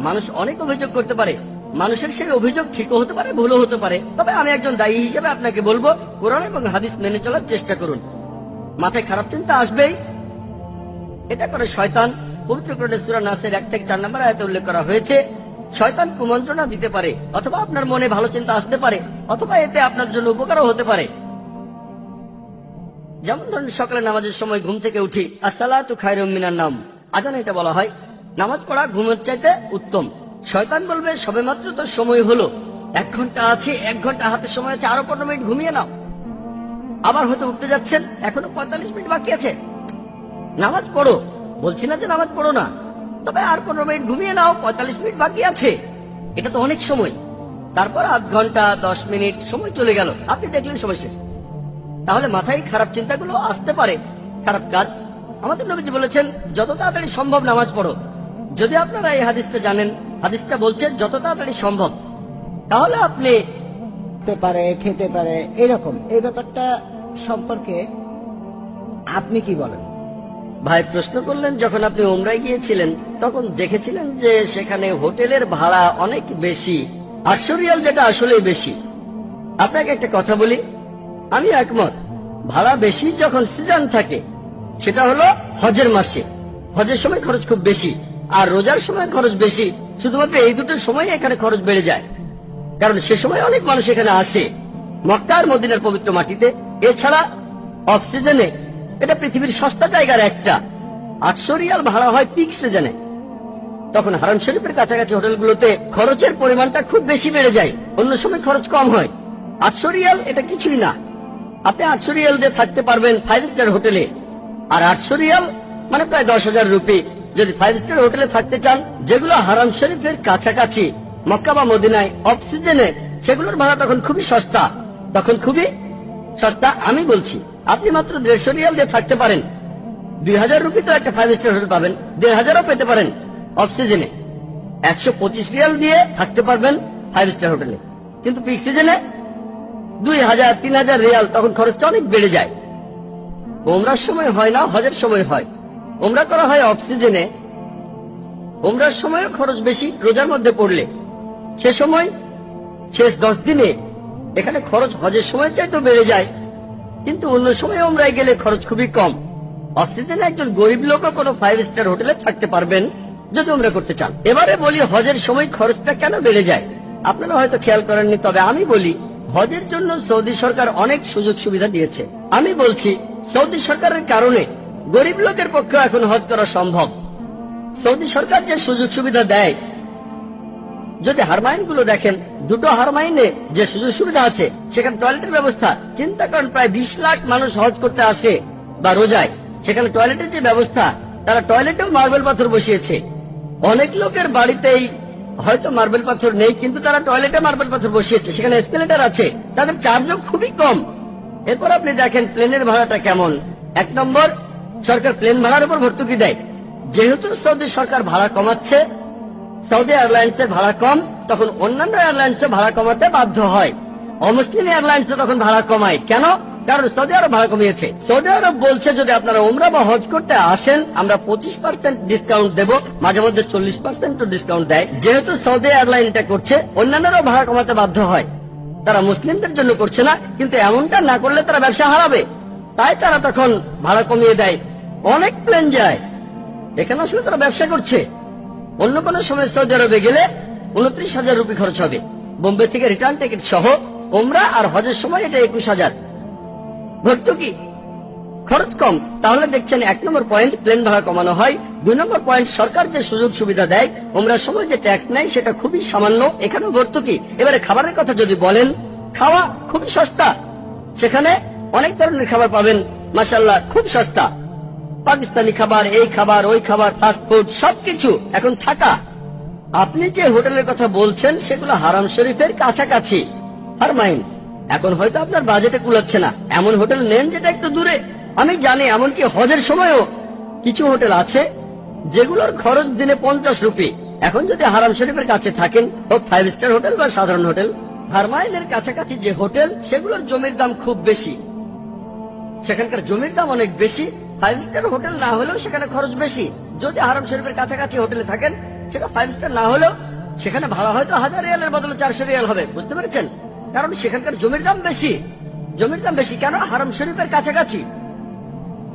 A: মানুষ অনেক অভিযোগ করতে পারে, মানুষের সেই অভিযোগ ঠিকও হতে পারে, ভুলও হতে পারে। তবে আমি একজন দায়ী হিসেবে আপনাকে বলবো, কোরআন এবং হাদিস মেনে চলার চেষ্টা করুন। মাথায় খারাপ চিন্তা আসবেই, এটা করে শয়তান। পবিত্র কোরআনে সূরা নাসের 1 থেকে 4 নম্বর আয়াতে উল্লেখ করা হয়েছে, শয়তান কুমন্ত্রণা দিতে পারে, অথবা আপনার মনে ভালো চিন্তা আসতে পারে, অথবা এতে আপনার জন্য উপকারও হতে পারে। যেমন ধরুন, সকালে নামাজের সময় ঘুম থেকে উঠি, আসসালাতু খায়রুম মিনান নাওম, আজানে এটা বলা হয় নামাজ পড়া ঘুমের চাইতে উত্তম। শয়তান বলবে সবেমাত্র তো সময় হলো, 1 ঘন্টা আছে, 1 ঘন্টা হাতে সময় আছে, আরো 15 মিনিট ঘুমিয়ে নাও। আবার হয়তো উঠতে যাচ্ছেন, এখনো 45 মিনিট বাকি আছে, নামাজ পড়ো। বলছি না যে নামাজ পড়ো না, তবে আর 15 মিনিট ঘুমিয়ে নাও, 45 মিনিট বাকি আছে, এটা তো অনেক সময়। তারপর আধ ঘন্টা 10 মিনিট সময় চলে গেল, আপনি দেখলেন সময় শেষ। তাহলে মাথায় খারাপ চিন্তাগুলো আসতে পারে, খারাপ কাজ। আমাদের নবীজি বলেছেন যত তাড়াতাড়ি সম্ভব নামাজ পড়ো। যদি আপনারা এই হাদিসটা জানেন, হাদিসটা বলছে যত তাড়াতাড়ি সম্ভব, তাহলে আপনি
C: খেতে পারে এরকম। এই ব্যাপারটা সম্পর্কে আপনি কি বলেন?
A: ভাই প্রশ্ন করলেন, যখন আপনি উমরায় গিয়েছিলেন তখন দেখেছিলেন যে সেখানে হোটেলের ভাড়া অনেক বেশি, 800 রিয়াল, যেটা আসলেই বেশি। আপনাকে একটা কথা বলি, আমি একমত। ভাড়া বেশি যখন সিজন থাকে, সেটা হলো হজের মাসে, হজের সময় খরচ খুব বেশি, আর রোজার সময় খরচ বেশি। শুধুমাত্র এই দুটোর সময় এখানে খরচ বেড়ে যায়, কারণ সে সময় অনেক মানুষ এখানে আসে মক্কা আর মদিনার পবিত্র মাটিতে। এছাড়া অফ সিজনে এটা পৃথিবীর সস্তা জায়গার একটা। 800 রিয়াল ভাড়া হয় পিক সিজনে, তখন হারাম শরীফের কাছাকাছি হোটেলগুলোতে খরচের পরিমাণটা খুব বেশি বেড়ে যায়, অন্য সময় খরচ কম হয়। 800 রিয়াল এটা কিছুই না। আপনি 800 রিয়াল দিয়ে থাকতে পারবেন 5 স্টার হোটেলে, আর 800 রিয়াল মানে প্রায় 10,000 রুপি যদি 5 স্টার হোটেলে থাকতে চান, যেগুলো হারাম শরীফের কাছাকাছি মক্কা বা মদিনায় অফ সিজনে, সেগুলোর ভাড়া তখন খুবই সস্তা, তখন খুবই সস্তা। আমি বলছি আপনি মাত্র 150 রিয়াল দিয়ে থাকতে পারেন, 2000 রুপি তো একটা 5 স্টার হোটেল পাবেন, 1500ও পেতে পারেন। অফ সিজনে 125 রিয়াল দিয়ে থাকতে পারবেন 5 স্টার হোটেলে, কিন্তু পিক সিজনে 2000-3000 রিয়াল, তখন খরচটা অনেক বেড়ে যায়। ওমরার সময় হয় না, হজের সময় হয়। ওমরা করা হয় অফ সিজনে, ওমরার সময়ও খরচ বেশি রোজার মধ্যে পড়লে। সে সময় শেষ 10 দিনে এখানে খরচ হজের সময় চাইতে বেড়ে যায়, কিন্তু অন্য সময় ওমরায় গেলে খরচ খুবই কম। অফ সিজনে একজন গরিব লোকও কোনো 5 স্টার হোটেলে থাকতে পারবেন যদি ওমরা করতে চান। এবারে বলি হজের সময় খরচটা কেন বেড়ে যায়। আপনারা হয়তো খেয়াল করেননি, তবে আমি বলি হজের জন্য সৌদি সরকার অনেক সুযোগ সুবিধা দিয়েছে। আমি বলছি সৌদি সরকারের কারণে গরিব লোকের পক্ষে এখন হজ করা সম্ভব। সৌদি সরকার যে সুযোগ সুবিধা দেয়, যদি হারমাইন গুলো দেখেন, দুটো হারমাইনে যে সুযোগ সুবিধা আছে, সেখানে টয়লেটের ব্যবস্থা, চিন্তা করেন প্রায় 20 লাখ মানুষ হজ করতে আসে বা রোজায়, সেখানে টয়লেটের যে ব্যবস্থা, তারা টয়লেটেও মার্বেল পাথর বসিয়েছে। অনেক লোকের বাড়িতেই হয়তো মার্বেল পাথর নেই, কিন্তু তারা টয়লেটে মার্বেল পাথর বসিয়েছে, সেখানে এসকেলেটর আছে, তাদের চার্জও খুবই কম। এরপর আপনি দেখেন প্লেনের ভাড়াটা কেমন। 1 নম্বর, সরকার প্লেন ভাড়ার উপর ভর্তুকি দেয়। যেহেতু সৌদি সরকার ভাড়া কমাচ্ছে, সৌদি এয়ারলাইন্সের ভাড়া কম, তখন অন্যান্য এয়ারলাইন্সও ভাড়া কমাতে বাধ্য হয়। অমুসলিম এয়ারলাইন্স তখন ভাড়া কমায়। কেন? কারণ সৌদি আরব ভাড়া কমিয়েছে। সৌদি আরব বলছে যদি আপনারা উমরা বা হজ করতে আসেন, আমরা 25% ডিসকাউন্ট দেব, মাঝে মধ্যে 40% ডিসকাউন্ট দেয়। যেহেতু সৌদি এয়ারলাইন এটা করছে, অন্যান্যরাও ভাড়া কমাতে বাধ্য হয়। তারা মুসলিমদের জন্য করছে না, কিন্তু এমনটা না করলে তারা ব্যবসা হারাবে, তাই তারা তখন ভাড়া কমিয়ে দেয়। অনেক প্লেন যায়, এখানে আসলে তারা ব্যবসা করছে। অন্য কোন সময় সৌদি আরবে গেলে 29,000 রুপি খরচ হবে, বোম্বে থেকে রিটার্ন টিকিট সহ। ওমরা আর হজের সময় এটা 21,000। ভর্তুকি খরচ কম। তাহলে দেখছেন 1 নম্বর পয়েন্ট, প্লেন ভাড়া কমানো হয়। 2 নম্বর পয়েন্ট, সরকার যে সুযোগ সুবিধা দেয়, ওমরার সময় যে ট্যাক্স নেয় সেটা খুবই সামান্য, এখানেও ভর্তুকি। এবারে খাবারের কথা যদি বলেন, খাওয়া খুবই সস্তা। সেখানে অনেক ধরনের খাবার পাবেন, মাশাআল্লাহ খুব সস্তা। পাকিস্তানি খাবার, এই খাবার, ওই খাবার, ফাস্ট ফুড, সবকিছু। এখন থাকা, আপনি যে হোটেলের কথা বলছেন সেগুলো হারাম শরীফের কাছাকাছি, হারমাইন। এখন হয়তো আপনার বাজেটে কুলাচ্ছে না, এমন হোটেল নেন যেটা একটু দূরে। আমি জানি এমনকি হজের সময়ও কিছু হোটেল আছে যেগুলোর খরচ দিনে 50 রুপি। এখন যদি হারাম শরীফের কাছে থাকেন, হোক 5 স্টার হোটেল বা সাধারণ হোটেল, হারমাইনের কাছাকাছি যে হোটেল, সেগুলোর জমির দাম খুব বেশি। সেখানকার জমির দাম অনেক বেশি। 5 স্টার হোটেল না হলেও সেখানে খরচ বেশি। যদি হারাম শরীফের কাছাকাছি হোটেলে থাকেন, সেটা 5 স্টার না হলেও সেখানে ভাড়া হয়তো 1000 রিয়ালের বদলে 400 রিয়াল হবে। বুঝতে পেরেছেন? কারণ সেখানকার জমির দাম বেশি। জমির দাম বেশি কেন? হারাম শরীফের কাছাকাছি।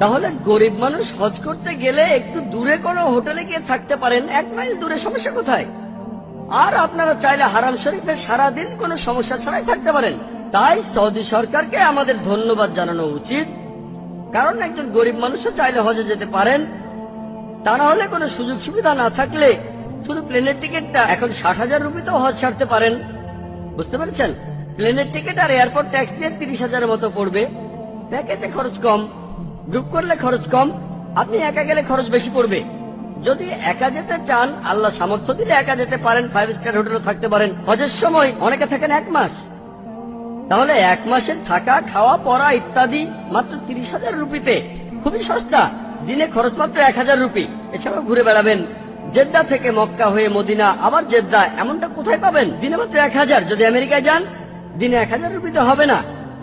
A: তাহলে গরিব মানুষ হজ করতে গেলে একটু দূরে কোনো হোটেলে গিয়ে থাকতে পারেন, 1 মাইল দূরে, সমস্যা কোথায়? আর আপনারা চাইলে হারাম শরীফে সারাদিন কোনো সমস্যা ছাড়াই থাকতে পারেন। তাই সৌদি সরকারকে আমাদের ধন্যবাদ জানানো উচিত, কারণ একজন গরিব মানুষও চাইলে হজে যেতে পারেন। তা না হলে কোনো সুযোগ সুবিধা না থাকলে শুধু প্লেনের টিকিটটা এখন 60,000 রুপিতেও হজ ছাড়তে পারেন। বুঝতে পেরেছেন? প্লেনের টিকিট আর এয়ারপোর্ট ট্যাক্স দিয়ে 30,000 মতো পড়বে। প্যাকেজে খরচ কম, গ্রুপ করলে খরচ কম, আপনি একা গেলে খরচ বেশি পড়বে। যদি একা যেতে চান, আল্লাহ সামর্থ্য দিলে একা যেতে পারেন, 5 স্টার হোটেলে থাকতে পারেন। হজের সময় অনেকে থাকেন 1 মাস, তাহলে 1 মাসের থাকা, খাওয়া, পড়া ইত্যাদি মাত্র 30,000 রুপিতে, খুবই সস্তা। দিনে খরচ মাত্র 1,000 রুপি। এছাড়াও ঘুরে বেড়াবেন, জেদ্দা থেকে মক্কা হয়ে মদিনা, আবার জেদ্দা, এমনটা কোথায় পাবেন? দিনে মাত্র 1,000। যদি আমেরিকায় যান, দিনে 1,000 রুপিতে হবে না।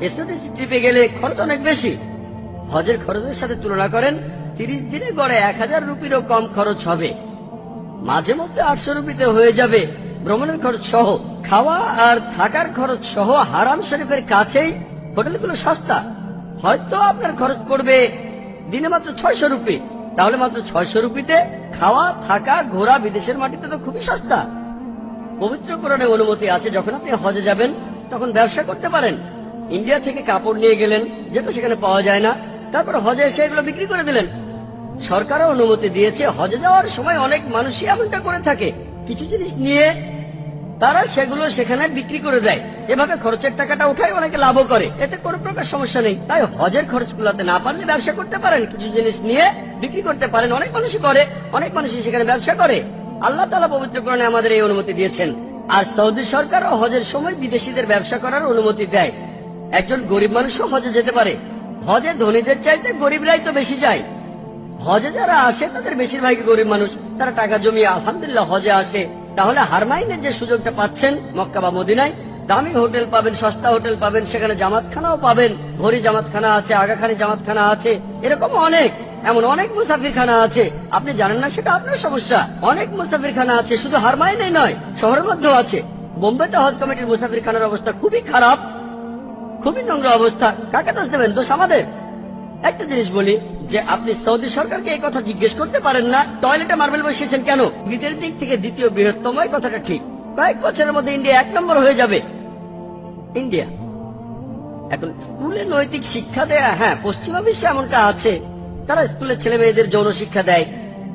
A: এসওডিসি ট্রিপে গেলে খরচ অনেক বেশি। হজের খরচের সাথে তুলনা করেন, 30 দিনে গড়ে 1,000 রুপিরও কম খরচ হবে। মাঝে মধ্যে 800 রুপিতে হয়ে যাবে ভ্রমণের খরচ সহ। খাওয়া আর থাকার খরচ সহ হারাম শরীফের কাছেই হোটেলগুলো সস্তা। হয়তো আপনার খরচ পড়বে দিনে মাত্র 600 রুপি, তাহলে মাত্র 600 রুপিতে খাওয়া, থাকা, ঘোরা, বিদেশের মাটিতে তো খুবই সস্তা। পবিত্র কোরআনে অনুমতি আছে, যখন আপনি হজে যাবেন তখন ব্যবসা করতে পারেন। ইন্ডিয়া থেকে কাপড় নিয়ে গেলেন, যেটা সেখানে পাওয়া যায় না, তারপর হজে এসে এগুলো বিক্রি করে দিলেন। সরকারও অনুমতি দিয়েছে। হজে যাওয়ার সময় অনেক মানুষই এমনটা করে থাকে, কিছু জিনিস নিয়ে তারা সেগুলো সেখানে বিক্রি করে দেয়। এভাবে খরচের টাকাটা উঠায়, অনেকে লাভও করে, এতে কোনো প্রকার সমস্যা নেই। তাই হজের খরচ কুলাতে না পারলে ব্যবসা করতে পারেন, কিছু জিনিস নিয়ে বিক্রি করতে পারেন। অনেক মানুষই করে, অনেক মানুষই সেখানে ব্যবসা করে। আল্লাহ তাআলা পবিত্র কোরআনে আমাদের এই অনুমতি দিয়েছেন। আর সৌদি সরকারও হজের সময় বিদেশিদের ব্যবসা করার অনুমতি দেয়। একজন গরিব মানুষও হজে যেতে পারে। হজে ধনীদের চাইতে গরিবরাই তো বেশি যায়। হজে যারা আসে তাদের বেশিরভাগই গরিব মানুষ, তারা টাকা জমিয়ে আলহামদুলিল্লাহ হজে আসে। তাহলে হারমাইনের যে সুযোগটা পাচ্ছেন মক্কা বা মদিনায়, দামি হোটেল পাবেন, সস্তা হোটেল পাবেন, সেখানে জামাতখানাও পাবেন, ভরি জামাতখানা আছে, আগাখানি জামাতখানা আছে, এরকম এমন অনেক মুসাফিরখানা আছে। আপনি জানেন না, সেটা আপনার সমস্যা। অনেক মুসাফিরখানা আছে, শুধু হারমাইনে নয়, শহরের মধ্যেও আছে। বোম্বেতে হজ কমিটির মুসাফিরখানার অবস্থা খুবই খারাপ, খুবই নোংরা অবস্থা। কাকে দোষ দেবেন? দোষ আমাদের। একটা জিনিস বলি যে আপনি সৌদি সরকারকে এই কথা জিজ্ঞেস করতে পারেন না টয়লেটে মার্বেল বসিয়েছেন কেন। ভিতরের দিক থেকে দ্বিতীয় বৃহত্তম, এই কথাটা ঠিক। কয়েক বছরের মধ্যে ইন্ডিয়া 1 নম্বর হয়ে যাবে। ইন্ডিয়া এখন স্কুলে নৈতিক শিক্ষা দেয়া, হ্যাঁ পশ্চিমা বিশ্বে এমনটা আছে, তারা স্কুলে ছেলে মেয়েদের যৌন শিক্ষা দেয়।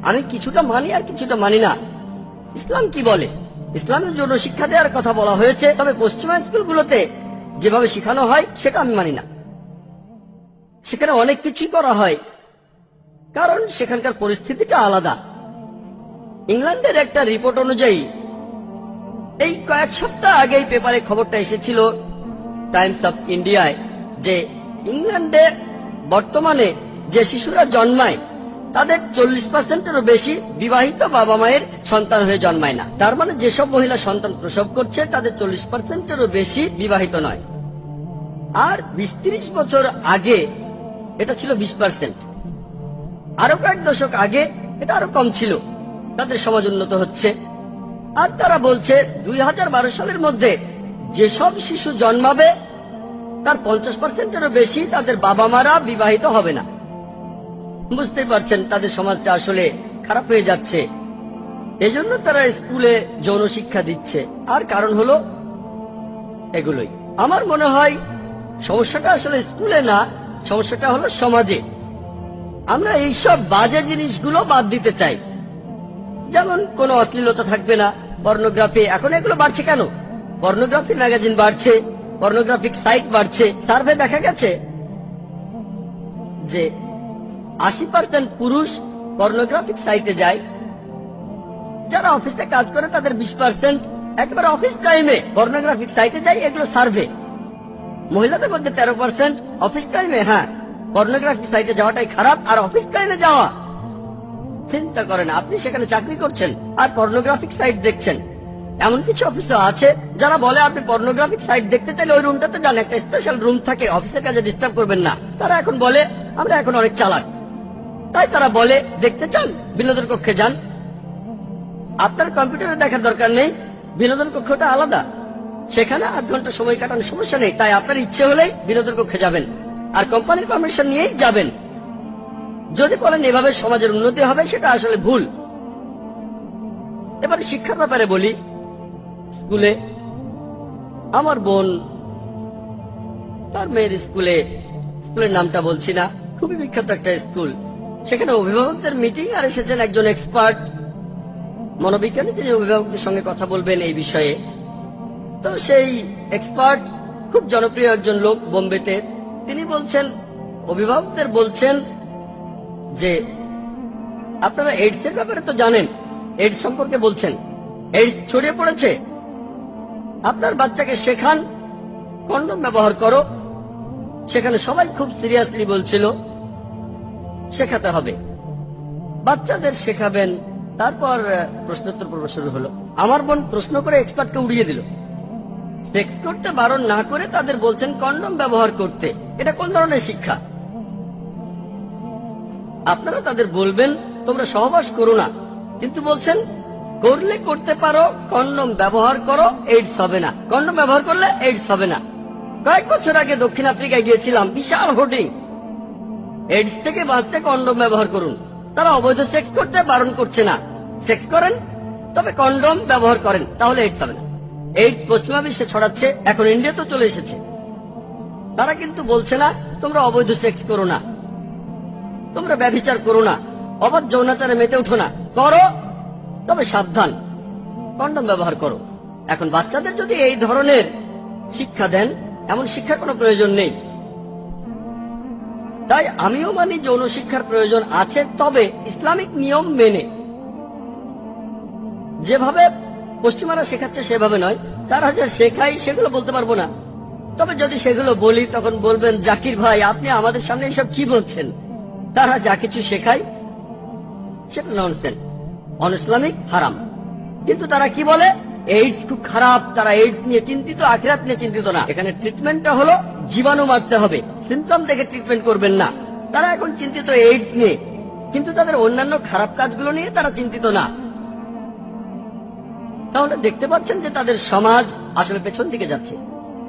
A: আমি কিছুটা মানি আর কিছুটা মানি না। ইসলাম কি বলে? ইসলামের যৌন শিক্ষা দেওয়ার কথা বলা হয়েছে, তবে পশ্চিমা স্কুলগুলোতে যেভাবে শেখানো হয় সেটা আমি মানি না। সেখানে অনেক কিছুই করা হয়, কারণ সেখানকার পরিস্থিতিটা আলাদা। ইংল্যান্ডের একটা রিপোর্ট অনুযায়ী এই কয়েক সপ্তাহ আগেই পেপারে খবরটা এসেছিল টাইমস অফ ইন্ডিয়ায়, যে ইংল্যান্ডে বর্তমানে যে শিশুরা জন্মায় তাদের 40%-এরও বেশি বিবাহিত বাবা মায়ের সন্তান হয়ে জন্মায় না। তার মানে যেসব মহিলা সন্তান প্রসব করছে তাদের 40%-এরও বেশি বিবাহিত নয়। আর 20-30 বছর আগে এটা ছিল 20%। আরো কয়েক দশক আগে এটা আরো কম ছিল। তাদের সমাজ উন্নত হচ্ছে। আর তারা বলছে 2012 সালের মধ্যে যেসব শিশু জন্মাবে তার 50%-এরও বেশি তাদের বাবা মারা বিবাহিত হবে না। বুঝতেই পারছেন তাদের সমাজটা আসলে খারাপ হয়ে যাচ্ছে। এজন্য তারা স্কুলে যৌন শিক্ষা দিচ্ছে। আর কারণ হলো এগুলোই। আমার মনে হয় সমস্যাটা আসলে স্কুলে না, সমস্যাটা হলো সমাজে। আমরা এইসব বাজে জিনিসগুলো বাদ দিতে চাই। যেমন কোনো অশ্লীলতা থাকবে না, পর্নোগ্রাফি। এখন এগুলো বাড়ছে কেন? পর্নোগ্রাফি ম্যাগাজিন বাড়ছে, পর্নোগ্রাফিক সাইট বাড়ছে। সার্ভে দেখা গেছে যে 80% পুরুষ পর্নোগ্রাফিক সাইটে যায়। যারা অফিসে কাজ করে তাদের 20% একেবারে অফিস টাইমে পর্নোগ্রাফিক সাইটে যায়। এগুলো সার্ভে। মহিলাদের মধ্যে 13% অফিস টাইমে, হ্যাঁ পর্নোগ্রাফিক সাইটে যাওয়াটাই খারাপ, আর অফিস টাইমে যাওয়া। চিন্তা করেন, আপনি সেখানে চাকরি করছেন আর পর্নোগ্রাফিক সাইট দেখছেন। এমন কিছু অফিসে আছে যারা বলে আপনি পর্নোগ্রাফিক সাইট দেখতে চাইলে ওই রুমটাতে যান, একটা স্পেশাল রুম থাকে, অফিসের কাজে ডিস্টার্ব করবেন না। তারা এখন বলে আমরা এখন অনেক চালাক, তাই তারা বলে দেখতে চান বিনোদন কক্ষে যান। আপনার কম্পিউটারে দেখার দরকার নেই, বিনোদন কক্ষটা আলাদা, সেখানে 8 ঘন্টা সময় কাটানোর সমস্যা নেই। তাই আপনার ইচ্ছে হলেই বিনোদন কক্ষে যাবেন, আর কোম্পানির পারমিশন নিয়েই যাবেন। যদি বলেন এভাবে সমাজের উন্নতি হবে, সেটা আসলে ভুল। এবারে শিক্ষার ব্যাপারে বলি। স্কুলে আমার বোন তার মেয়ের স্কুলের নামটা বলছি না, খুবই বিখ্যাত একটা স্কুল। সেখানে অভিভাবকদের মিটিং, আর এসেছেন একজন এক্সপার্ট মনোবিজ্ঞানী, তিনি অভিভাবকদের সঙ্গে কথা বলবেন এই বিষয়ে। তো সেই এক্সপার্ট খুব জনপ্রিয় একজন লোক বোম্বেতে। তিনি বলছেন, অভিভাবকদের বলছেন যে আপনারা এইডস এর ব্যাপারে তো জানেন, এইডস সম্পর্কে বলছেন, এইডস ছড়িয়ে পড়েছে। আপনার বাচ্চাকে শেখান কন্ডম ব্যবহার করো। সেখানে সবাই খুব সিরিয়াসলি বলছিল শেখাতে হবে, বাচ্চাদের শেখাবেন। তারপর প্রশ্নোত্তর পর্ব শুরু হলো। আমার বোন প্রশ্ন করে এক্সপার্টকে উড়িয়ে দিল। সেক্স করতে বারণ না করে তাদের বলছেন কন্ডম ব্যবহার করতে। এটা কোন ধরনের শিক্ষা? আপনারা তাদের বলবেন তোমরা সহবাস করো না, কিন্তু বলছেন করলে করতে পারো, কন্ডম ব্যবহার করো, এইডস হবে না। কন্ডম ব্যবহার করলে এইডস হবে না। কয়েক বছর আগে দক্ষিণ আফ্রিকায় গিয়েছিলাম, বিশাল হোর্ডিং, এইডস থেকে বাঁচতে কন্ডম ব্যবহার করুন। তারা অবৈধ সেক্স করতে বারণ করছে না, সেক্স করেন তবে কন্ডম ব্যবহার করেন, তাহলে এইডস হবে না। এইডস পশ্চিমা বিশ্বে ছড়াচ্ছে, এখন ইন্ডিয়াতেও চলে এসেছে। তারা কিন্তু বলছে না তোমরা অবৈধ সেক্স করো না, তোমরা ব্যভিচার করো না, অবাধ যৌনাচারে মেতে উঠো না, করো তবে সাবধান, কন্ডম ব্যবহার করো। এখন বাচ্চাদের যদি এই ধরনের শিক্ষা দেন, এমন শিক্ষার কোনো প্রয়োজন নেই। তাই আমিও মানি যৌন শিক্ষার প্রয়োজন আছে, তবে ইসলামিক নিয়ম মেনে। যেভাবে পশ্চিমারা শেখাচ্ছে সেভাবে নয়। তারা যা শেখাই সেগুলো বলতে পারবো না, তবে যদি সেগুলো বলি তখন বলবেন জাকির ভাই আপনি আমাদের সামনে এসব কি বলছেন। তারা যা কিছু শেখায় সেটা ননসেন্স, অনইসলামিক, হারাম। কিন্তু তারা কি বলে? এইডস খুব খারাপ, তারা এইডস নিয়ে চিন্তিত, আখিরাত নিয়ে চিন্তিত না। এখানে ট্রিটমেন্টটা হলো জীবাণু মারতে হবে, সিমটম দেখে ট্রিটমেন্ট করবেন না। তারা এখন চিন্তিত এইডস নিয়ে, কিন্তু তাদের অন্যান্য খারাপ কাজগুলো নিয়ে তারা চিন্তিত না। তাহলে দেখতে পাচ্ছেন যে তাদের সমাজ আসলে পেছন দিকে যাচ্ছে,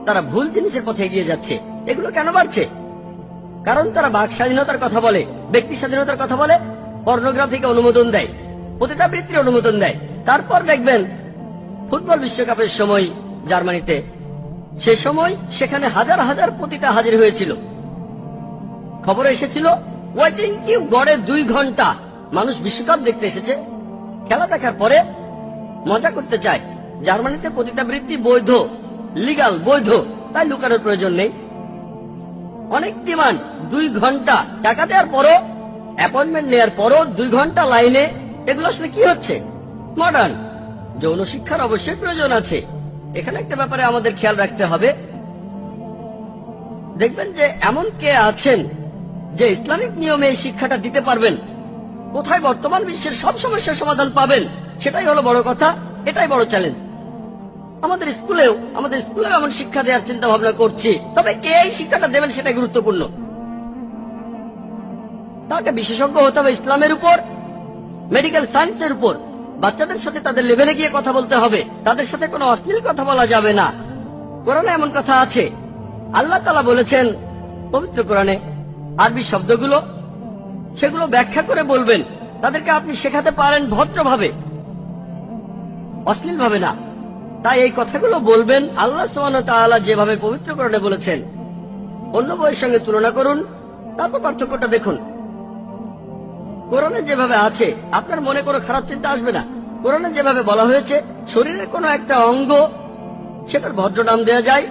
A: তারা ভুল জিনিসের পথে এগিয়ে যাচ্ছে। এগুলো কেন বাড়ছে? কারণ তারা বাক স্বাধীনতার কথা বলে, ব্যক্তি স্বাধীনতার কথা বলে, পর্নোগ্রাফিকে অনুমোদন দেয়, পতিতাবৃত্তির অনুমোদন দেয়। তারপর দেখবেন ফুটবল বিশ্বকাপের সময় জার্মানিতে, সে সময় সেখানে হাজার হাজার পতিতা হাজির হয়েছিল। খবর এসেছিল ওয়েটিং কিউ গড়ে 2 ঘন্টা মানুষ বিশ্বকাপ দেখতে এসেছে। খেলা দেখার পরে মজা করতে চায়। জার্মানিতে পতিতাবৃত্তি বৈধ, লিগাল, বৈধ, তাই লুকানোর প্রয়োজন নেই। অনেক ডিমান্ড, 2 ঘন্টা টাকা দেওয়ার পরও, অ্যাপয়েন্টমেন্ট নেওয়ার পরও 2 ঘন্টা লাইনে। এগুলো আসলে কি হচ্ছে? মডার্ন। যৌন শিক্ষার অবশ্যই প্রয়োজন আছে। এখানে একটা ব্যাপারে আমাদের খেয়াল রাখতে হবে। দেখবেন যে এমন কে আছেন যে ইসলামিক নিয়মে এই শিক্ষাটা দিতে পারবেন। কোথায় বর্তমান বিশ্বের সব সমস্যার সমাধান পাবেন, সেটাই হলো বড় কথা, এটাই বড় চ্যালেঞ্জ। আমাদের স্কুলেও এমন শিক্ষা দেওয়ার চিন্তা ভাবনা করছি, তবে কে এই শিক্ষাটা দেবেন সেটাই গুরুত্বপূর্ণ। তাকে বিশেষজ্ঞ হতে হবে ইসলামের উপর, মেডিকেল সায়েন্সের উপর। বাচ্চাদের সাথে তাদের লেভেলে গিয়ে কথা বলতে হবে, তাদের সাথে কোনো অশ্লীল কথা বলা যাবে না। কোরআনে এমন কথা আছে, আল্লাহ তাআলা বলেছেন পবিত্র কোরআনে, আরবি শব্দগুলো সেগুলো ব্যাখ্যা করে বলবেন। তাদেরকে আপনি শেখাতে পারেন ভদ্রভাবে, অশ্লীল ভাবে না। তাই এই কথাগুলো বলবেন আল্লাহ সুবহানাহু ওয়া তাআলা যেভাবে পবিত্র কোরআনে বলেছেন। অন্য বইয়ের সঙ্গে তুলনা করুন, তারপর পার্থক্যটা দেখুন। কোরআনে যেভাবে আছে আপনার মনে কোনো খারাপ চিন্তা আসবে না। কোরআনে যেভাবে বলা হয়েছে শরীরের কোনো একটা অঙ্গ, সেটার ভদ্র নাম দেওয়া যায়,